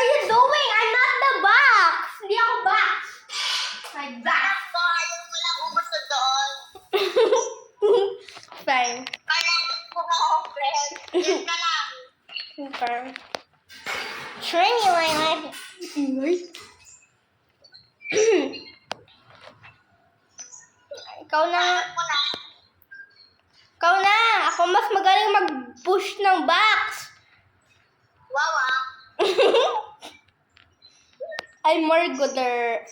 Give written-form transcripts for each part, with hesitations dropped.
you doing? I'm not the box. Hindi ako box. My box. Ayaw mo lang umuso doon. Fine. Kailangan ko ako, friend. Yan ka lang. Okay. Trini, like. Ikaw na. Ako na. Ikaw na. Ako mas magaling mag-push ng box. Wow, I'm more gooder.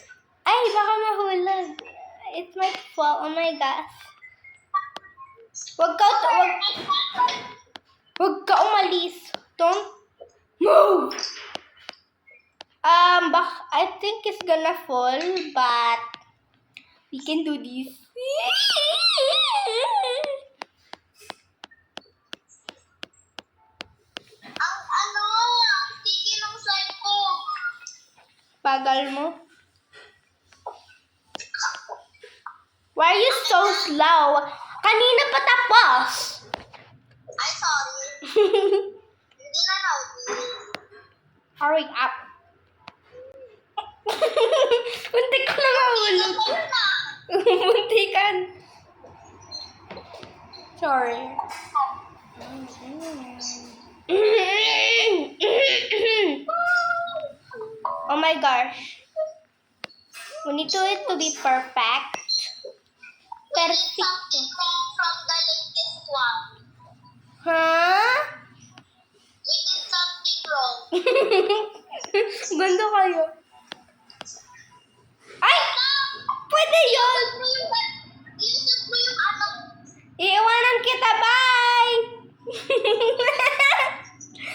Ay, baka mahulog. It's my fault. Oh my gosh. Wag ka umalis. Don't move. I think it's gonna fall, but we can do this. Ang sticky ng slime ko. Bagal mo. Why are you so slow? Kanina pa tapos. Ay, sorry. Hindi na notice. Hurry up. Muntik ko na mahulog. Muntikan. Sorry. Oh my gosh. We need it to be perfect. Perfect. Something wrong from the latest one. Huh? We did something wrong. Ganda kayo. Ay! Pwede yun! Iisip mo yung ano. Iiwanan kita, bye!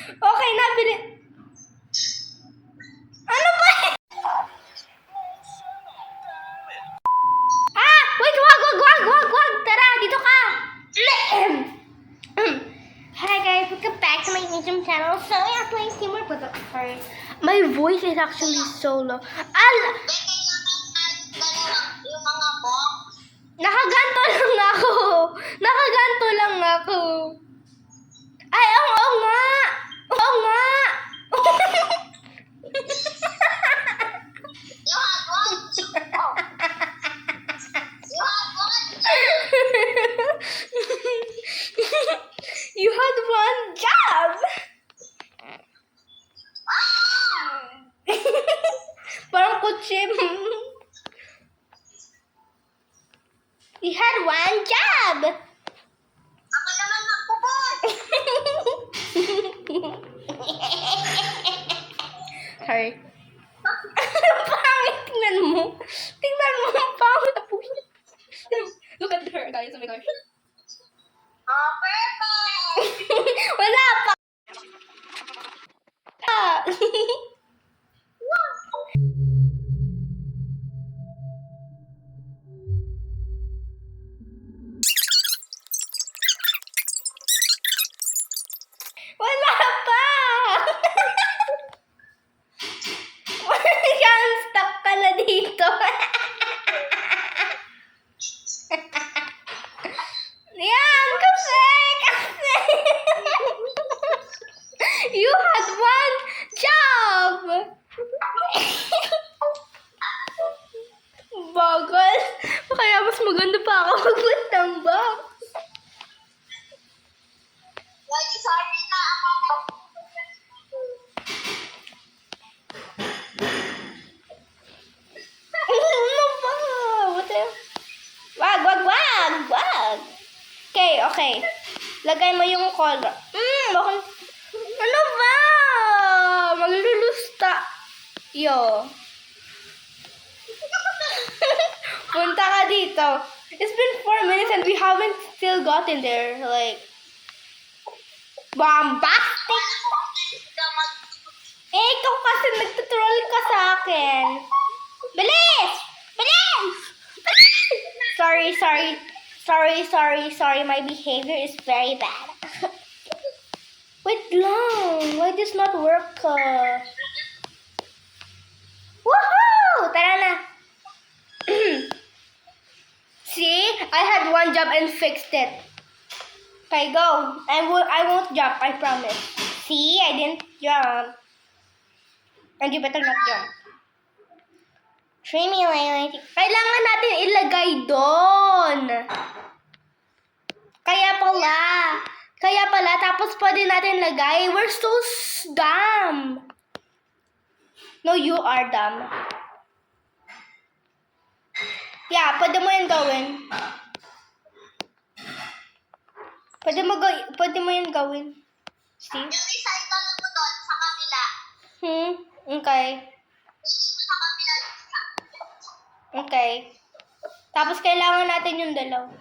Okay, nabili. Ano ba? Ah! Wait, wag! Tara, dito ka! Hi guys, welcome back to my YouTube channel. So yeah, playing Teamwork with the sorry. My voice is actually so low. Yung mga box. Nakaganto lang ako. Ay, oo nga. You had one. You had one. You had one job. Parang kutsi. You had one job. Ako naman magpupot. Sorry. Pangit, tingnan mo. Ang pangit na puso. Look at her, guys. Oh my gosh. Oh, perfect. Wala pa. Wala pa. Yan, stuck ka na dito. Yan, kasi. You had one job. Bagal. Kaya mas maganda pa ako mag-put ng box. Lagi sorry na ako. Ano ba? What the... Wag. Okay. Lagay mo yung color. Ano ba? Maglulusta. Yo. Punta ka dito. It's been 4 minutes and we haven't still gotten there. Like, bombastic. Ikaw kasi nagtutroll ka sa akin. Bilis! Sorry. My behavior is very bad. Wait lang. Why does not work? Woohoo! Tara na. See? I had one job and fixed it. Okay, go. I won't jump, I promise. See? I didn't jump. And you better not jump. Simulating. Kailangan natin ilagay doon. Kaya pala, tapos pwede natin lagay. We're so dumb. No, you are dumb. Yeah, pwede mo yan gawin. Pwede mo yan gawin. See? Yung recycle mo doon sa kabila. Okay. Sa kabila. Okay. Tapos kailangan natin yung dalawa.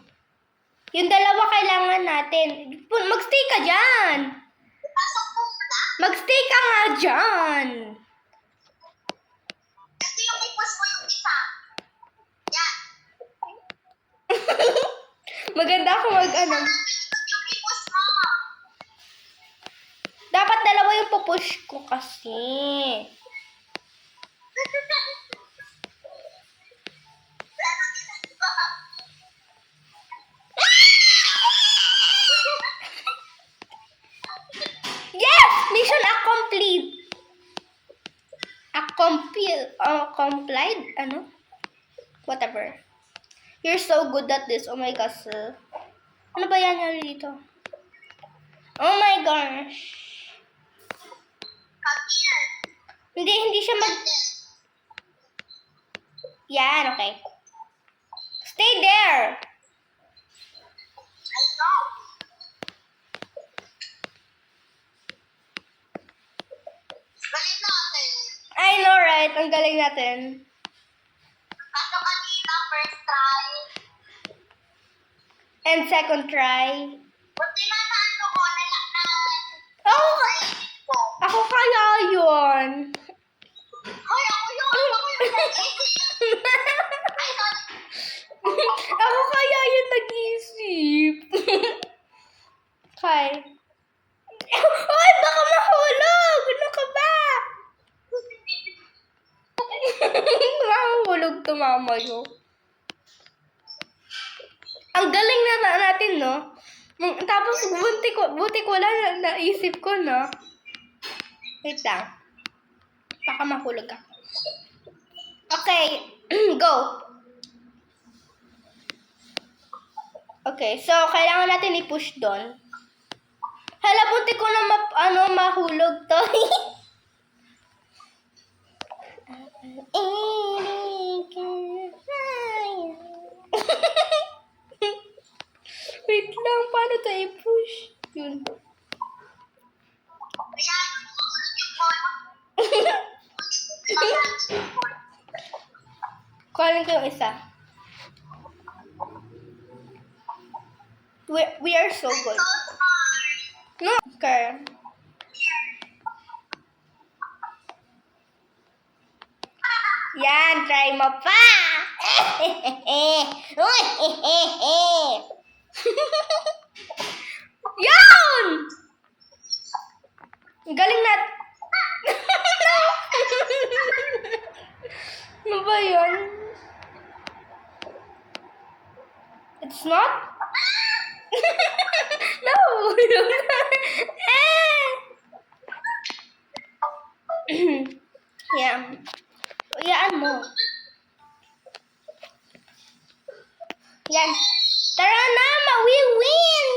Yung dalawa kailangan natin. Magstay ka dyan. Pasok mo muna. Magstay ka nga dyan. Ito yung ipos mo yung isa. Yan. Maganda ako mag-ano. Yung ipos mo. Dapat dalawa yung pupush ko kasi. Yes! Mission accomplished. Complied? Ano? Whatever. You're so good at this. Oh my gosh. Ano ba yan dito? Oh my gosh. Come here. Hindi siya Yan, okay. Stay there. I know. Galing natin. I know, right? Ang galing natin. Kaso kanina, first try. And second try. Buti na ano ko, Oh, naisip ko. ako kaya yun. Hoy, ako yun. Ako yung nag-isip. Ay, sorry. Ako kaya yun nag-isip. Okay. Ay, baka mahulog! Ano ka ba? Mahulog to mama yun. Ang galing na natin, no? Tapos, buti ko lang naisip ko, no? Wait lang. Baka mahulog ako. Okay. Go. Okay, so kailangan natin i-push doon. Hala, buti ko na mahulog to. Wait lang, paano to i-push? Yun. Kaya, yung bola. Kunin ko yung isa. We are so good. So smart. No, okay. Yan, try mo pa. Yan! Ang galing na. Ano ba yun? It's not? No! Yeah. Yaan mo. Yan. Tara na, we win!